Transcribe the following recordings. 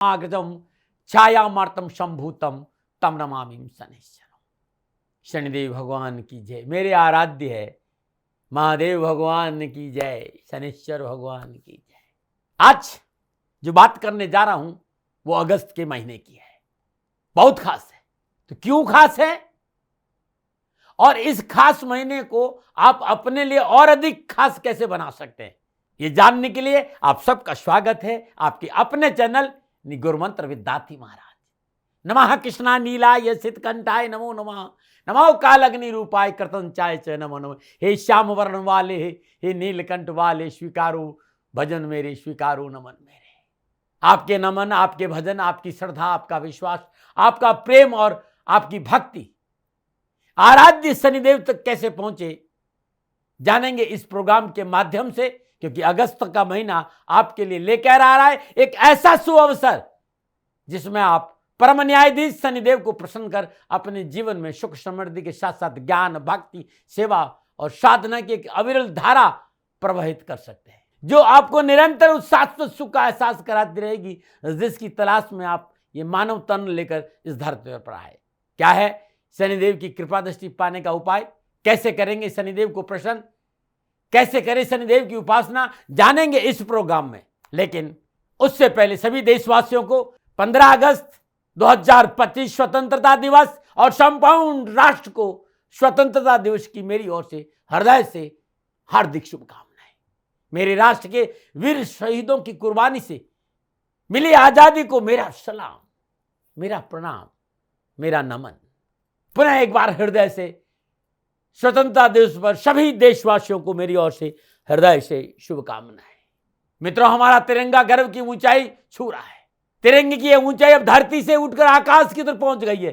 आग्रजम छायामार्तम संभूतम तम नमामि शनिश्चरम। शनिदेव भगवान की जय। मेरे आराध्य है महादेव भगवान की जय, शनिश्चर भगवान की जय। आज जो बात करने जा रहा हूं वो अगस्त के महीने की है, बहुत खास है। तो क्यों खास है और इस खास महीने को आप अपने लिए और अधिक खास कैसे बना सकते हैं, ये जानने के लिए आप सबका स्वागत है आपके अपने चैनल गुरुमंत्र विद दाती महाराज। नमः कृष्णा नीलाय सितकंठाय नमो नमः, नमो कालग्नि रूपाय कृतंचाय च नमो नमः। हे श्याम वर्ण वाले, हे नीलकंठ वाले, स्वीकारो भजन मेरे, स्वीकारो नमन मेरे। आपके नमन, आपके भजन, आपकी श्रद्धा, आपका विश्वास, आपका प्रेम और आपकी भक्ति आराध्य शनिदेव तक कैसे पहुंचे जानेंगे इस प्रोग्राम के माध्यम से, क्योंकि अगस्त का महीना आपके लिए लेकर आ रहा है एक ऐसा शुभ अवसर जिसमें आप परम न्यायाधीश शनिदेव को प्रसन्न कर अपने जीवन में सुख समृद्धि के साथ साथ ज्ञान, भक्ति, सेवा और साधना की एक अविरल धारा प्रवाहित कर सकते हैं, जो आपको निरंतर उस शाश्वत सुख का एहसास कराती रहेगी जिसकी तलाश में आप ये मानव तन लेकर इस धरती पर आए। क्या है शनिदेव की कृपा दृष्टि पाने का उपाय, कैसे करेंगे शनिदेव को प्रसन्न, कैसे करें शनिदेव की उपासना, जानेंगे इस प्रोग्राम में। लेकिन उससे पहले सभी देशवासियों को 15 अगस्त 2025 स्वतंत्रता दिवस और संपूर्ण राष्ट्र को स्वतंत्रता दिवस की मेरी ओर से हृदय से हार्दिक शुभकामनाएं। मेरे राष्ट्र के वीर शहीदों की कुर्बानी से मिली आजादी को मेरा सलाम, मेरा प्रणाम, मेरा नमन। पुनः एक बार हृदय से स्वतंत्रता दिवस पर सभी देशवासियों को मेरी ओर से हृदय से शुभकामनाएं। मित्रों, हमारा तिरंगा गर्व की ऊंचाई छू रहा है। तिरंगे की यह ऊंचाई अब धरती से उठकर आकाश की तरफ पहुंच गई है,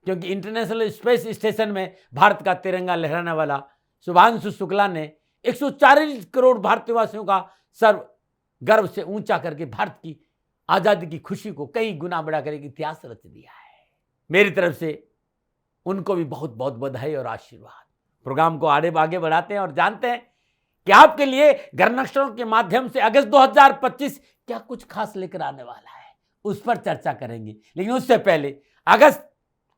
क्योंकि इंटरनेशनल स्पेस स्टेशन में भारत का तिरंगा लहराने वाला शुभांशु शुक्ला ने 140 करोड़ भारतवासियों का सर्व गर्व से ऊंचा करके भारत की आजादी की खुशी को कई गुना बढ़ाकर एक इतिहास रच दिया है। मेरी तरफ से उनको भी बहुत बहुत बधाई और आशीर्वाद। प्रोग्राम को आगे बढ़ाते हैं और जानते हैं कि आपके लिए घरनक्षत्रों के माध्यम से अगस्त 2025 क्या कुछ खास लेकर आने वाला है, उस पर चर्चा करेंगे। लेकिन उससे पहले अगस्त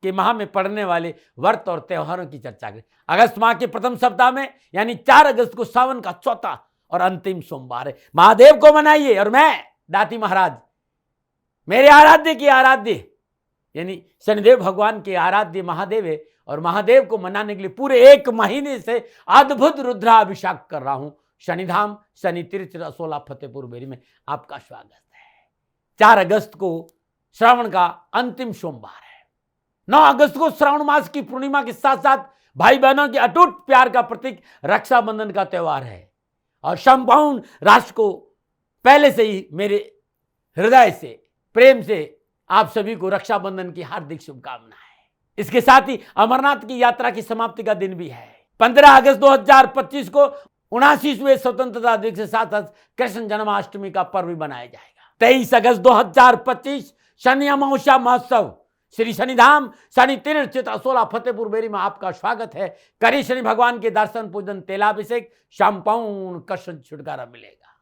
के माह में पड़ने वाले व्रत और त्योहारों की चर्चा करें। अगस्त माह के प्रथम सप्ताह में यानी 4 अगस्त को सावन का चौथा और अंतिम सोमवार है। महादेव को मनाइए और मैं दाती महाराज, मेरे आराध्य की आराध्य यानी शनिदेव भगवान के आराध्य महादेव है, और महादेव को मनाने के लिए पूरे 1 महीने से अद्भुत रुद्राभिषेक कर रहा हूं शनिधाम शनि तीर्थ असोला फतेहपुर बेरी में। आपका स्वागत है। 4 अगस्त को श्रावण का अंतिम सोमवार है। 9 अगस्त को श्रावण मास की पूर्णिमा के साथ साथ भाई बहनों के अटूट प्यार का प्रतीक रक्षाबंधन का त्योहार है, और संपूर्ण राष्ट्र को पहले से ही मेरे हृदय से प्रेम से आप सभी को रक्षाबंधन की हार्दिक शुभकामनाएं। इसके साथ ही अमरनाथ की यात्रा की समाप्ति का दिन भी है। 15 अगस्त 2025 को 79वें स्वतंत्रता दिवस के साथ साथ कृष्ण जन्माष्टमी का पर्व भी मनाया जाएगा। 23 अगस्त 2025 शनि अमावस्या महोत्सव श्री शनिधाम शनि तीर्थ असोला फतेहपुर बेरी में आपका स्वागत है। करी शनि भगवान के दर्शन पूजन तेलाभिषेक संपूर्ण कष्ट छुटकारा मिलेगा।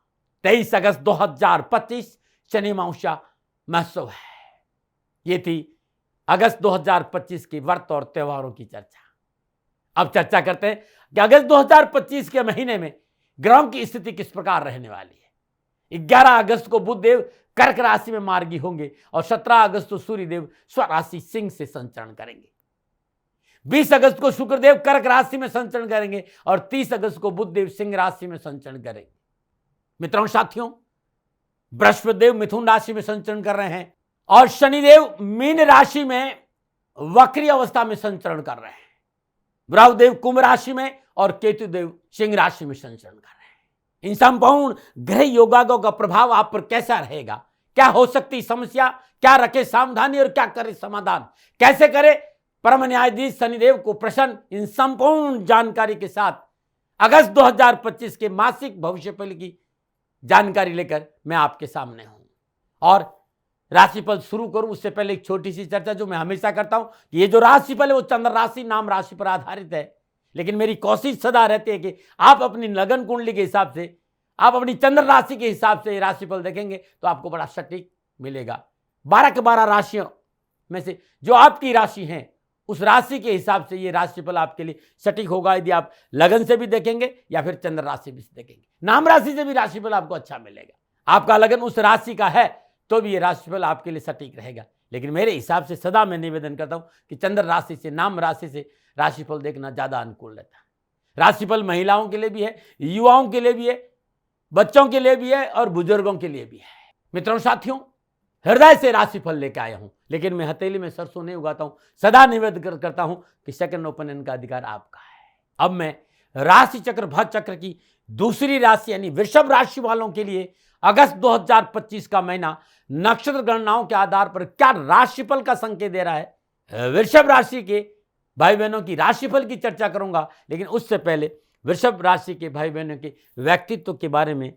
23 अगस्त 2025 शनि अमावस्या महोत्सव है। ये थी अगस्त 2025 की व्रत और त्योहारों की चर्चा। अब चर्चा करते हैं कि अगस्त 2025 के महीने में ग्रहों की स्थिति किस प्रकार रहने वाली है। 11 अगस्त को बुधदेव कर्क राशि में मार्गी होंगे और 17 अगस्त को सूर्यदेव स्वराशि सिंह से संचरण करेंगे। 20 अगस्त को शुक्रदेव कर्क राशि में संचरण करेंगे और 30 अगस्त को बुधदेव सिंह राशि में संचरण करेंगे। मित्रों साथियों, बृहस्पति देव मिथुन राशि में संचरण कर रहे हैं और शनिदेव मीन राशि में वक्री अवस्था में संचरण कर रहे हैं। राहुदेव कुंभ राशि में और केतुदेव सिंह राशि में संचरण कर रहे हैं। इन संपूर्ण ग्रह योगागों का प्रभाव आप पर कैसा रहेगा, क्या हो सकती समस्या, क्या रखे सावधानी और क्या करे समाधान, कैसे करे परम न्यायाधीश शनिदेव को प्रसन्न, इन संपूर्ण जानकारी के साथ अगस्त 2025 के मासिक भविष्यफल की जानकारी लेकर मैं आपके सामने हूं। और राशिफल शुरू करूं उससे पहले एक छोटी सी चर्चा जो मैं हमेशा करता हूं कि ये जो राशिफल है वो चंद्र राशि नाम राशि पर आधारित है, लेकिन मेरी कोशिश सदा रहती है कि आप अपनी लगन कुंडली के हिसाब से, आप अपनी चंद्र राशि के हिसाब से राशिफल देखेंगे तो आपको बड़ा सटीक मिलेगा। 12 के 12 राशियों में से जो आपकी राशि हैं उस राशि के हिसाब से ये राशिफल आपके लिए सटीक होगा। यदि आप लगन से भी देखेंगे या फिर चंद्र राशि भी देखेंगे, नाम राशि से भी राशिफल आपको अच्छा मिलेगा। आपका लगन उस राशि का है तो भी ये राशिफल आपके लिए सटीक रहेगा। लेकिन मेरे हिसाब से सदा मैं निवेदन करता हूं कि चंद्र राशि से, नाम राशि से राशिफल देखना ज्यादा अनुकूल रहता है। राशिफल महिलाओं के लिए भी है, युवाओं के लिए भी है, बच्चों के लिए भी है और बुजुर्गों के लिए भी है। मित्रों साथियों, हृदय से राशिफल लेके आया हूं, लेकिन मैं हथेली में सरसों नहीं उगाता हूं। सदा निवेदन करता हूं कि सेकंड ओपिनियन का अधिकार आपका है। अब मैं राशि चक्र, भाग चक्र की दूसरी राशि यानी वृषभ राशि वालों के लिए अगस्त 2025 का महीना नक्षत्र गणनाओं के आधार पर क्या राशिफल का संकेत दे रहा है। वृषभ राशि के भाई बहनों की राशिफल की चर्चा करूंगा, लेकिन उससे पहले वृषभ राशि के भाई बहनों के व्यक्तित्व के बारे में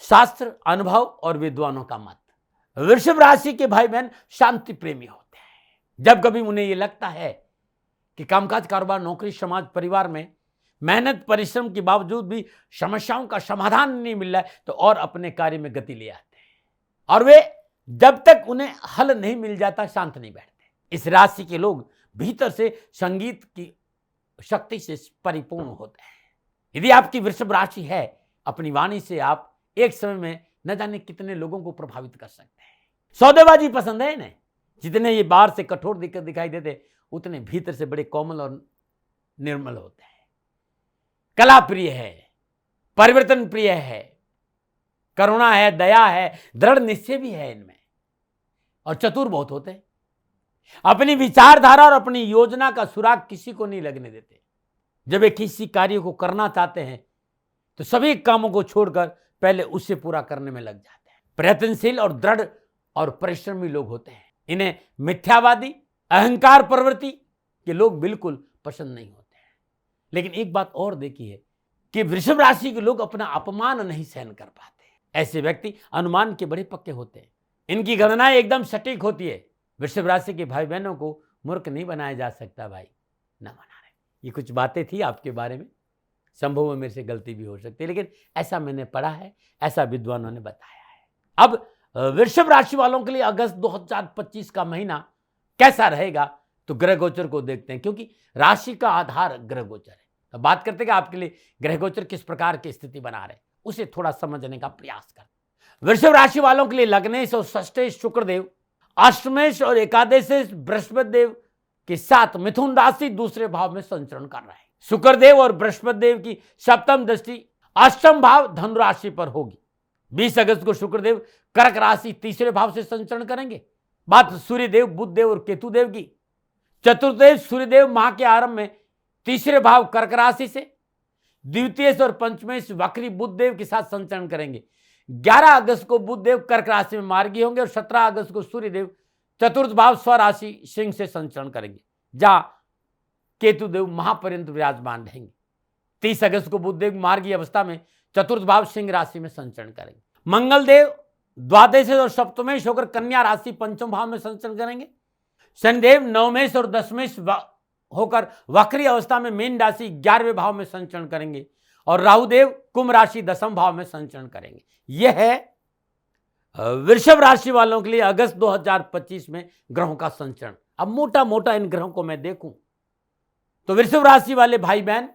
शास्त्र, अनुभव और विद्वानों का मत। वृषभ राशि के भाई बहन शांति प्रेमी होते हैं। जब कभी उन्हें यह लगता है कि कामकाज, कारोबार, नौकरी, समाज, परिवार में मेहनत परिश्रम के बावजूद भी समस्याओं का समाधान नहीं मिल रहा है तो और अपने कार्य में गति ले आते हैं और वे जब तक उन्हें हल नहीं मिल जाता शांत नहीं बैठते। इस राशि के लोग भीतर से संगीत की शक्ति से परिपूर्ण होते हैं। यदि आपकी वृषभ राशि है, अपनी वाणी से आप एक समय में न जाने कितने लोगों को प्रभावित कर सकते हैं। सौदेबाजी पसंद है इन्हें। जितने ये बाहर से कठोर दिखाई देते उतने भीतर से बड़े कोमल और निर्मल होते हैं। कला प्रिय है, परिवर्तन प्रिय है, करुणा है, दया है, दृढ़ निश्चय भी है इनमें और चतुर बहुत होते हैं। अपनी विचारधारा और अपनी योजना का सुराग किसी को नहीं लगने देते। जब वे किसी कार्य को करना चाहते हैं तो सभी कामों को छोड़कर पहले उससे पूरा करने में लग जाते हैं। प्रयत्नशील और दृढ़ और परिश्रमी लोग होते हैं। इन्हें मिथ्यावादी, अहंकार प्रवृत्ति के लोग बिल्कुल पसंद नहीं होते हैं। लेकिन एक बात और देखी है कि वृषभ राशि के लोग अपना अपमान नहीं सहन कर पाते। ऐसे व्यक्ति अनुमान के बड़े पक्के होते हैं। इनकी गणनाएं एकदम सटीक होती है। वृषभ राशि के भाई बहनों को मूर्ख नहीं बनाया जा सकता भाई, न बना रहे। ये कुछ बातें थी आपके बारे में, संभव है मेरे से गलती भी हो सकती है, लेकिन ऐसा मैंने पढ़ा है, ऐसा विद्वानों ने बताया है। अब वृषभ राशि वालों के लिए अगस्त 2025 का महीना कैसा रहेगा तो ग्रह गोचर को देखते हैं, क्योंकि राशि का आधार ग्रह गोचर है। तो बात करते हैं कि आपके लिए ग्रह गोचर किस प्रकार की स्थिति बना रहे, उसे थोड़ा समझने का प्रयास करते हैं। वृषभ राशि वालों के लिए लग्नेश और षष्ठेश शुक्रदेव, अष्टमेश और एकादशेश बृहस्पति देव के साथ मिथुन राशि दूसरे भाव में संचरण कर रहे हैं। शुक्रदेव और बृहस्पति देव की सप्तम दृष्टि अष्टम भाव धनु राशि पर होगी। 20 अगस्त को शुक्रदेव कर्क राशि तीसरे भाव से संचरण करेंगे। बात सूर्यदेव, बुधदेव और केतुदेव की। चतुर्देव सूर्यदेव माह के आरंभ में तीसरे भाव कर्क राशि से, द्वितीय और पंचमेश वक्री बुधदेव के साथ संचरण करेंगे। 11 अगस्त को बुधदेव कर्क राशि में मार्गी होंगे और 17 अगस्त को सूर्यदेव चतुर्थ भाव स्वराशि सिंह से संचरण करेंगे, जहां केतुदेव महापर्यंत विराजमान रहेंगे। 30 अगस्त को बुधदेव मार्गी अवस्था में चतुर्थ भाव सिंह राशि में संचरण करेंगे। मंगलदेव द्वादश और सप्तमेश होकर कन्या राशि पंचम भाव में संचरण करेंगे। शनिदेव नवमेश और दशमेश होकर वक्री अवस्था में मीन राशि 11वें भाव में संचरण करेंगे और राहुदेव कुंभ राशि 10वें भाव में संचरण करेंगे। यह है वृषभ राशि वालों के लिए अगस्त 2025 में ग्रहों का संचरण। अब मोटा मोटा इन ग्रहों को मैं देखूं तो वृषभ राशि वाले भाई बहन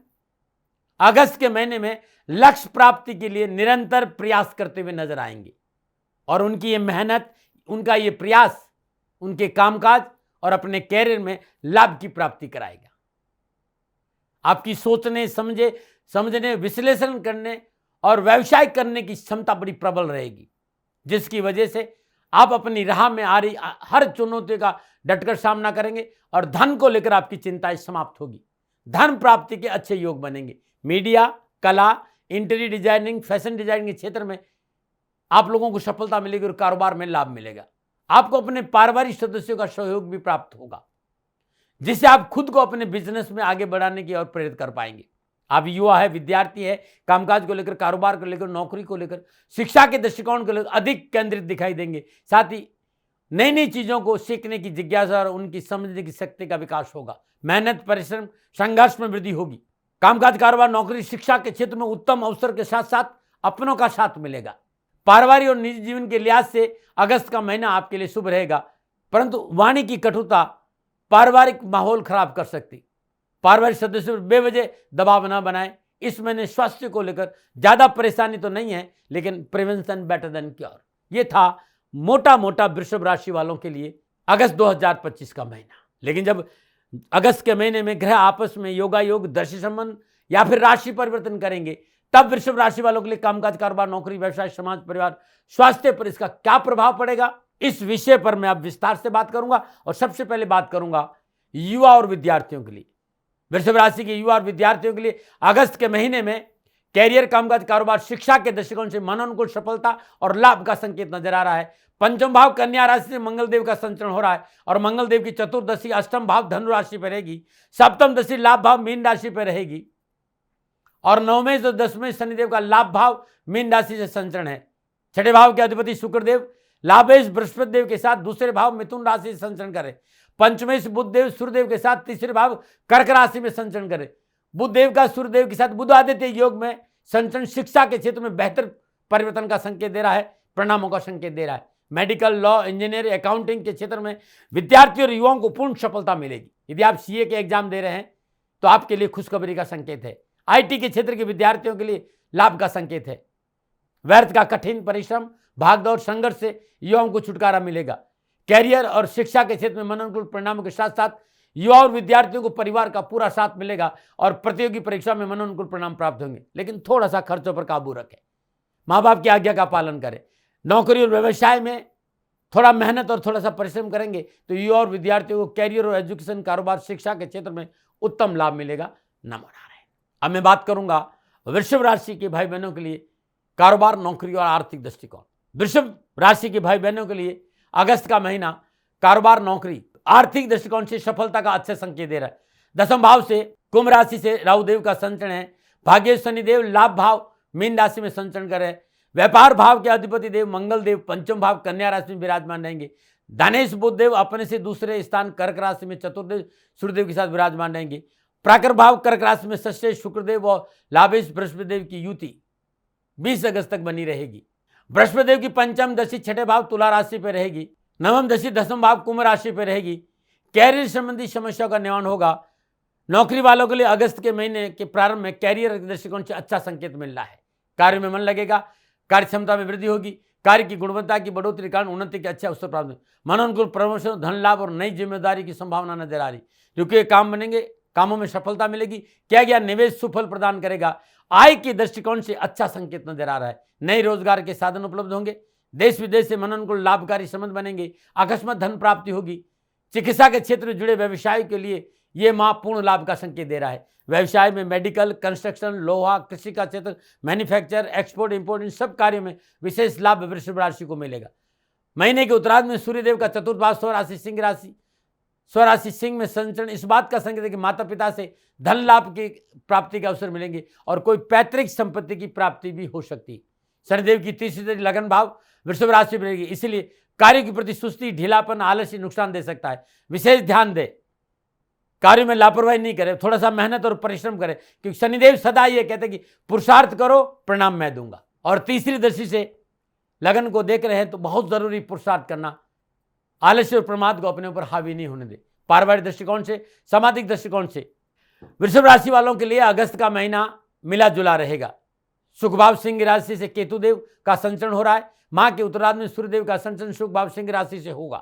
अगस्त के महीने में लक्ष्य प्राप्ति के लिए निरंतर प्रयास करते हुए नजर आएंगे और उनकी ये मेहनत, उनका ये प्रयास उनके कामकाज और अपने कैरियर में लाभ की प्राप्ति कराएगा। आपकी सोचने, समझने, विश्लेषण करने और व्यवसाय करने की क्षमता बड़ी प्रबल रहेगी, जिसकी वजह से आप अपनी राह में आ रही हर चुनौती का डटकर सामना करेंगे और धन को लेकर आपकी चिंताएं समाप्त होगी। धन प्राप्ति के अच्छे योग बनेंगे। मीडिया, कला, इंटीरियर डिजाइनिंग, फैशन डिजाइनिंग के क्षेत्र में आप लोगों को सफलता मिलेगी और कारोबार में लाभ मिलेगा। आपको अपने पारिवारिक सदस्यों का सहयोग भी प्राप्त होगा, जिससे आप खुद को अपने बिजनेस में आगे बढ़ाने की ओर प्रेरित कर पाएंगे। आप युवा है, विद्यार्थी है, कामकाज को लेकर, कारोबार को लेकर, नौकरी को लेकर, शिक्षा के दृष्टिकोण को लेकर अधिक केंद्रित दिखाई देंगे। साथ ही नई नई चीजों को सीखने की जिज्ञासा और उनकी समझने की शक्ति का विकास होगा। मेहनत, परिश्रम, संघर्ष में वृद्धि होगी। कामकाज, कारोबार, नौकरी, शिक्षा के क्षेत्र में उत्तम अवसर के साथ साथ अपनों का साथ मिलेगा। पारिवारिक और निजी जीवन के लिहाज से अगस्त का महीना आपके लिए शुभ रहेगा, परंतु वाणी की कटुता पारिवारिक माहौल खराब कर सकती। पारिवारिक सदस्यों पर बेवजह दबाव न बनाएं। इस महीने स्वास्थ्य को लेकर ज्यादा परेशानी तो नहीं है, लेकिन प्रिवेंशन बेटर देन क्योर। ये था मोटा मोटा वृषभ राशि वालों के लिए अगस्त 2025 का महीना। लेकिन जब अगस्त के महीने में ग्रह आपस में योगायोग, दृष्टि संबंध या फिर राशि परिवर्तन करेंगे, तब वृषभ राशि वालों के लिए कामकाज, कारोबार, नौकरी, व्यवसाय, समाज, परिवार, स्वास्थ्य पर इसका क्या प्रभाव पड़ेगा, इस विषय पर मैं अब विस्तार से बात करूंगा। और सबसे पहले बात करूंगा युवा और विद्यार्थियों के लिए। वृषभ राशि के युवा और विद्यार्थियों के लिए अगस्त के महीने में कैरियर, कामकाज, कारोबार, शिक्षा के दृष्टिकोण से मनोनुकूल सफलता और लाभ का संकेत नजर आ रहा है। पंचम भाव कन्या राशि से मंगल देव का संचरण हो रहा है और मंगल देव की चतुर्दशी अष्टम भाव धनु राशि पर रहेगी, सप्तम दशी लाभ भाव मीन राशि पर रहेगी और नवमें से 10वें शनिदेव का लाभ भाव मीन राशि से संचरण है। छठे भाव के अधिपति शुक्रदेव लाभेश बृहस्पति देव के साथ दूसरे भाव मिथुन राशि से संचरण करे। पंचमें से बुध देव सूर्यदेव के साथ तीसरे भाव कर्क राशि में संचरण करे। बुध देव का सूर्यदेव के साथ बुध आदित्य योग में संचरण शिक्षा के क्षेत्र में बेहतर परिवर्तन का संकेत दे रहा है, परिणामों का संकेत दे रहा है। मेडिकल, लॉ, इंजीनियर, अकाउंटिंग के क्षेत्र में विद्यार्थियों और युवाओं को पूर्ण सफलता मिलेगी। यदि आप सीए के एग्जाम दे रहे हैं तो आपके लिए खुशखबरी का संकेत है। आईटी के क्षेत्र के विद्यार्थियों के लिए लाभ का संकेत है। व्यर्थ का कठिन परिश्रम, भागदौड़, संघर्ष से युवाओं को छुटकारा मिलेगा। कैरियर और शिक्षा के क्षेत्र में मनोनुकूल परिणामों के साथ साथ युवा और विद्यार्थियों को परिवार का पूरा साथ मिलेगा और प्रतियोगी परीक्षा में मनोनुकूल परिणाम प्राप्त होंगे। लेकिन थोड़ा सा खर्चों पर काबू रखें, माँ बाप की आज्ञा का पालन करें। नौकरी और व्यवसाय में थोड़ा मेहनत और थोड़ा सा परिश्रम करेंगे तो युवा और विद्यार्थियों को कैरियर और एजुकेशन, कारोबार, शिक्षा के क्षेत्र में उत्तम लाभ मिलेगा। नमो नारायण। अब मैं बात करूंगा वृषभ राशि के भाई बहनों के लिए कारोबार, नौकरी और आर्थिक दृष्टिकोण। वृषभ राशि के भाई बहनों के लिए अगस्त का महीना कारोबार, नौकरी, आर्थिक दृष्टिकोण से सफलता का अच्छा संकेत दे रहा है। दसम भाव से कुंभ राशि से राहुदेव का संचरण है। भाग्य शनिदेव लाभ भाव मीन राशि में संचरण करे। व्यापार भाव के अधिपति देव मंगल देव पंचम भाव कन्या राशि में विराजमान रहेंगे। धनेश बुध देव अपने से दूसरे स्थान कर्क राशि में चतुर्देव सूर्यदेव के साथ विराजमान रहेंगे। प्राकर भाव कर्क राशि में षष्ठ शुक्रदेव और लाभेश बृहस्पति देव की युति 20 अगस्त तक बनी रहेगी। बृहस्पति देव की पंचम दशी छठे भाव तुला राशि पर रहेगी। नवम दशी दसम भाव कुंभ राशि पर रहेगी। कैरियर संबंधी समस्याओं का निवारण होगा। नौकरी वालों के लिए अगस्त के महीने के प्रारंभ में कैरियर के दृष्टिकोण से अच्छा संकेत मिल रहा है। कार्य में मन लगेगा, कार्य क्षमता में वृद्धि होगी, कार्य की गुणवत्ता की बढ़ोतरी के कारण उन्नति के अच्छे अवसर प्राप्त होंगे। मनोनुकूल प्रमोशन, धन लाभ और नई जिम्मेदारी की संभावना नजर आ रही। रुके काम बनेंगे, कामों में सफलता मिलेगी। किया गया निवेश सुफल प्रदान करेगा। आय के दृष्टिकोण से अच्छा संकेत नजर आ रहा है। नए रोजगार के साधन उपलब्ध होंगे। देश विदेश से मनोनुकूल लाभकारी संबंध बनेंगे। अकस्मात धन प्राप्ति होगी। चिकित्सा के क्षेत्र में जुड़े व्यवसाय के लिए यह माह पूर्ण लाभ का संकेत दे रहा है। व्यवसाय में मेडिकल, कंस्ट्रक्शन, लोहा, कृषि का क्षेत्र, मैन्युफैक्चर, एक्सपोर्ट, इंपोर्ट, इन सब कार्यों में विशेष लाभ वृषभ राशि को मिलेगा। महीने के उत्तरार्ध में सूर्यदेव का चतुर्थ भाव स्वराशि सिंह राशि, स्वराशि सिंह में संचरण इस बात का संकेत है कि माता पिता से धन लाभ की प्राप्ति के अवसर मिलेंगे और कोई पैतृक संपत्ति की प्राप्ति भी हो सकती है। शनिदेव की तीसरी लगन भाव वृषभ राशि में रहेगी, इसलिए कार्य के प्रति सुस्ती, ढीलापन, आलस्य नुकसान दे सकता है। विशेष ध्यान दे, कार्य में लापरवाही नहीं करे, थोड़ा सा मेहनत और परिश्रम करे, क्योंकि शनिदेव सदा ये कहते हैं कि पुरुषार्थ करो, परिणाम मैं दूंगा। और तीसरी दृष्टि से लगन को देख रहे हैं तो बहुत जरूरी पुरुषार्थ करना, आलस्य और प्रमाद को अपने ऊपर हावी नहीं होने दे। पारिवारिक दृष्टिकोण से, सामाजिक दृष्टिकोण से वृषभ राशि वालों के लिए अगस्त का महीना मिला जुला रहेगा। सुखभाव सिंह राशि से केतुदेव का संचरण हो रहा है। माह के उत्तरार्ध में सूर्यदेव का संचरण सुखभाव सिंह राशि से होगा।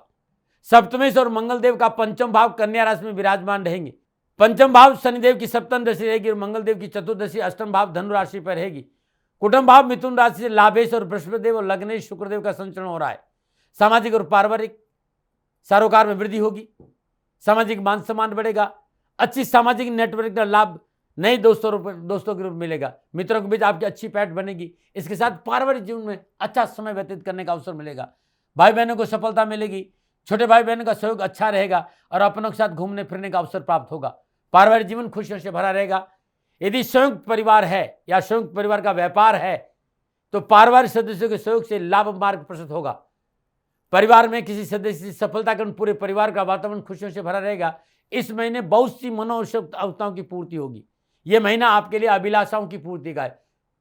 सप्तमेश और मंगल देव का पंचम भाव कन्या राशि में विराजमान रहेंगे। पंचम भाव शनिदेव की सप्तम दशा रहेगी और मंगल देव की चतुर्दशी अष्टम भाव धनु राशि पर रहेगी। कुटुंब भाव मिथुन राशि से लाभेश और बृहस्पति देव और लग्नेश शुक्रदेव का संचरण हो रहा है। सामाजिक और पारिवारिक सरोकार में वृद्धि होगी। सामाजिक मान सम्मान बढ़ेगा। अच्छी सामाजिक नेटवर्क का लाभ नए दोस्तों के रूप मिलेगा। मित्रों के बीच आपकी अच्छी पैठ बनेगी। इसके साथ पारिवारिक जीवन में अच्छा समय व्यतीत करने का अवसर मिलेगा। भाई बहनों को सफलता मिलेगी। छोटे भाई बहनों का सहयोग अच्छा रहेगा और अपनों के साथ घूमने फिरने का अवसर प्राप्त होगा। पारिवारिक जीवन खुशियों से भरा रहेगा। यदि संयुक्त परिवार है या संयुक्त परिवार का व्यापार है तो पारिवारिक सदस्यों के सहयोग से लाभ मार्ग प्रशस्त होगा। परिवार में किसी सदस्य की सफलता के पूरे परिवार का वातावरण खुशियों से भरा रहेगा। इस महीने बहुत सी मनोवांछित आवश्यकताओं की पूर्ति होगी। यह महीना आपके लिए अभिलाषाओं की पूर्ति का है।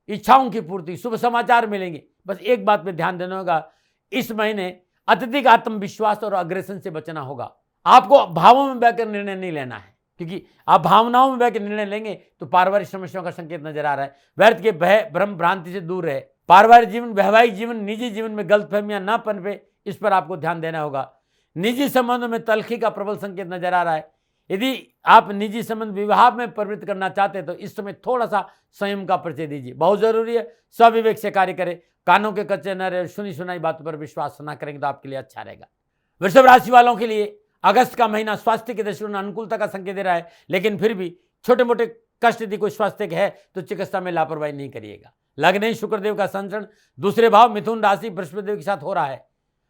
इच्छाओं की पूर्ति, शुभ समाचार मिलेंगे। बस एक बात पे ध्यान देना होगा, इस महीने अत्यधिक आत्मविश्वास और अग्रेसन से बचना होगा। आपको भावों में बहकर निर्णय नहीं लेना है, क्योंकि आप भावनाओं में बहकर निर्णय लेंगे तो पारिवारिक समस्याओं का संकेत नजर आ रहा है। व्यर्थ के भय भ्रम भ्रांति से दूर रहे। पारिवारिक जीवन, वैवाहिक जीवन, निजी जीवन में गलतफहमियां ना पनपे, इस पर आपको ध्यान देना होगा। निजी संबंधों में तलखी का प्रबल संकेत नजर आ रहा है। यदि आप निजी संबंध विवाह में प्रवृत्त करना चाहते हैं तो इस समय थोड़ा सा संयम का परिचय दीजिए, बहुत जरूरी है। सविवेक से कार्य करें, कानों के कच्चे न रहे, सुनी सुनाई बातों पर विश्वास न करेंगे तो आपके लिए अच्छा रहेगा। वृषभ राशि वालों के लिए अगस्त का महीना स्वास्थ्य के दृष्टिकोण अनुकूलता का संकेत दे रहा है, लेकिन फिर भी छोटे मोटे कष्ट यदि कोई स्वास्थ्य के है तो चिकित्सा में लापरवाही नहीं करिएगा। लग्न शुक्रदेव का संचरण दूसरे भाव मिथुन राशि बृहस्पति के साथ हो रहा है।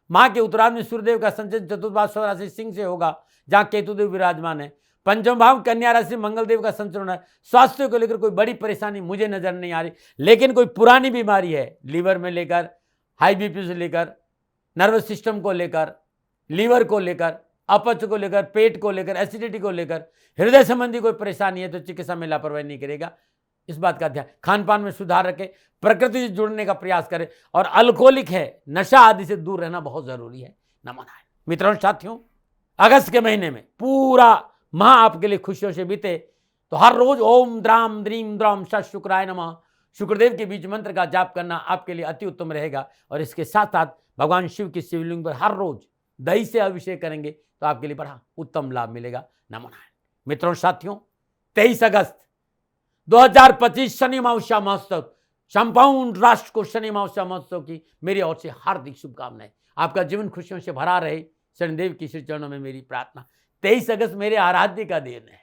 माह के उत्तरार्ध में सूर्यदेव का संचरण चतुर्थ भाव स्वराशि सिंह से होगा, जहां केतुदेव विराजमान है। पंचम भाव कन्या राशि मंगल देव का संचरण है। स्वास्थ्य को लेकर कोई बड़ी परेशानी मुझे नजर नहीं आ रही, लेकिन कोई पुरानी बीमारी है, लीवर में लेकर, हाई बीपी से लेकर, नर्वस सिस्टम को लेकर, लीवर को लेकर, अपच को लेकर, पेट को लेकर, एसिडिटी को लेकर, हृदय संबंधी कोई परेशानी है तो चिकित्सा में लापरवाही नहीं करेगा। इस बात का ध्यान, खान पान में सुधार रखें, प्रकृति से जुड़ने का प्रयास करें, और अल्कोहलिक है, नशा आदि से दूर रहना बहुत जरूरी है। नमन है मित्रों साथियों, अगस्त के महीने में पूरा माह आपके लिए खुशियों से बीते तो हर रोज ओम द्राम द्रीम द्राम सत शुक्राय नमः शुक्रदेव के बीज मंत्र का जाप करना आपके लिए अति उत्तम रहेगा। और इसके साथ साथ भगवान शिव की शिवलिंग पर हर रोज दही से अभिषेक करेंगे तो आपके लिए बड़ा उत्तम लाभ मिलेगा। नमो नारायण। मित्रों साथियों, 23 अगस्त 2025 शनि अमावस्या महोत्सव, संपूर्ण राष्ट्र को शनि अमावस्या महोत्सव की मेरी ओर से हार्दिक शुभकामनाएं। आपका जीवन खुशियों से भरा रहे, शनिदेव की श्री चरणों में मेरी प्रार्थना। 23 अगस्त मेरे आराध्य का दिन है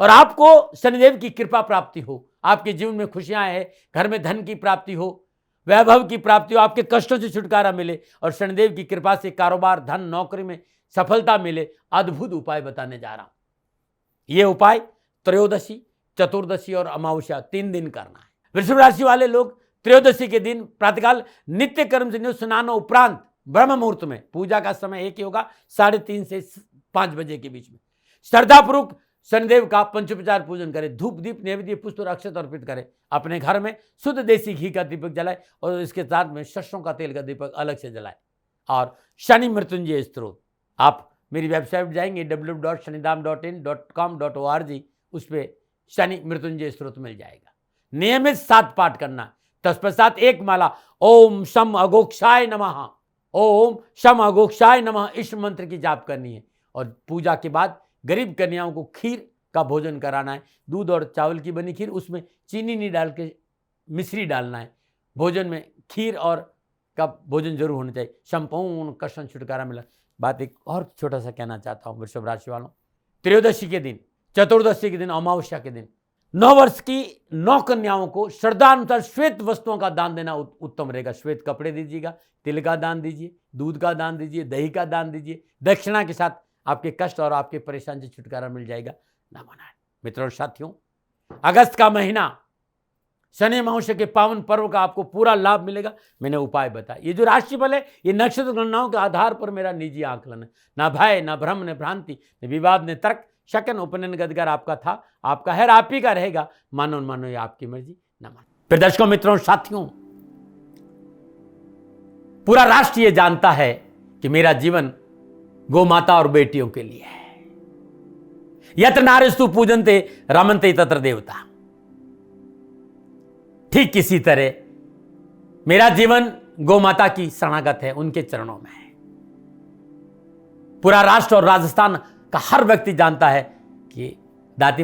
और आपको शनिदेव की कृपा प्राप्ति हो, आपके जीवन में खुशियां आए, घर में धन की प्राप्ति हो, वैभव की प्राप्ति हो, आपके कष्टों से छुटकारा मिले और शनिदेव की कृपा से कारोबार, धन, नौकरी में सफलता मिले। अद्भुत उपाय बताने जा रहा हूं। यह उपाय त्रयोदशी, चतुर्दशी और अमावस्या 3 दिन करना है। वृषभ राशि वाले लोग त्रयोदशी के दिन प्रातःकाल नित्य कर्म से स्नान उपरांत ब्रह्म मुहूर्त में, पूजा का समय एक ही होगा, 3:30 से 5 बजे के बीच में, श्रद्धापूर्वक शनिदेव का पंचोपचार पूजन करें, धूप दीप नैवेद्य पुष्प और अक्षत अर्पित करें। अपने घर में शुद्ध देसी घी का दीपक जलाए और इसके साथ में सरसों का तेल का दीपक अलग से जलाए। और शनि मृत्युंजय स्तोत्र, आप मेरी वेबसाइट जाएंगे www.shanidham.in.com.org, उस पर शनि मृत्युंजय स्तोत्र मिल जाएगा। नियमित 7 पाठ करना, तत्पश्चात 1 माला ओम शम अघोक्षाय नमः, ओम शम अघोक्षाय नमः इस मंत्र की जाप करनी है। और पूजा के बाद गरीब कन्याओं को खीर का भोजन कराना है। दूध और चावल की बनी खीर, उसमें चीनी नहीं डाल के मिश्री डालना है। भोजन में खीर और का भोजन जरूर होना चाहिए। संपूर्ण कष्ट छुटकारा मिला। बात एक और छोटा सा कहना चाहता हूँ वृषभ राशि वालों, त्रयोदशी के दिन, चतुर्दशी के दिन, अमावस्या के दिन 9 वर्ष की 9 कन्याओं को श्रद्धानुसार श्वेत वस्तुओं का दान देना उत्तम रहेगा। श्वेत कपड़े दीजिएगा, तिल का दान दीजिए, दूध का दान दीजिए, दही का दान दीजिए। दक्षिणा के साथ आपके कष्ट और आपके परेशानी से छुटकारा मिल जाएगा। नमो नारायण। मित्रों साथियों, अगस्त का महीना शनि अमावस्या के पावन पर्व का आपको पूरा लाभ मिलेगा। मैंने उपाय बताया। ये जो राशिफल है ये नक्षत्र गणनाओं के आधार पर मेरा निजी आकलन है। ना भय, ना भ्रम, न भ्रांति, न विवाद, न तर्क, शकन, उपनयन का अधिकार आपका था, आपका है, आप ही का रहेगा। मानो मानो ये आपकी मर्जी। नमन। फिर दर्शकों, मित्रों, साथियों, पूरा राष्ट्र ये जानता है कि मेरा जीवन गौ माता और बेटियों के लिए है। यत्र नारीस्तु पूजन्ते रमन्ते तत्र देवता। ठीक किसी तरह मेरा जीवन गौ माता की शरणागत है, उनके चरणों में है। पूरा राष्ट्र और राजस्थान का हर व्यक्ति जानता है कि दाती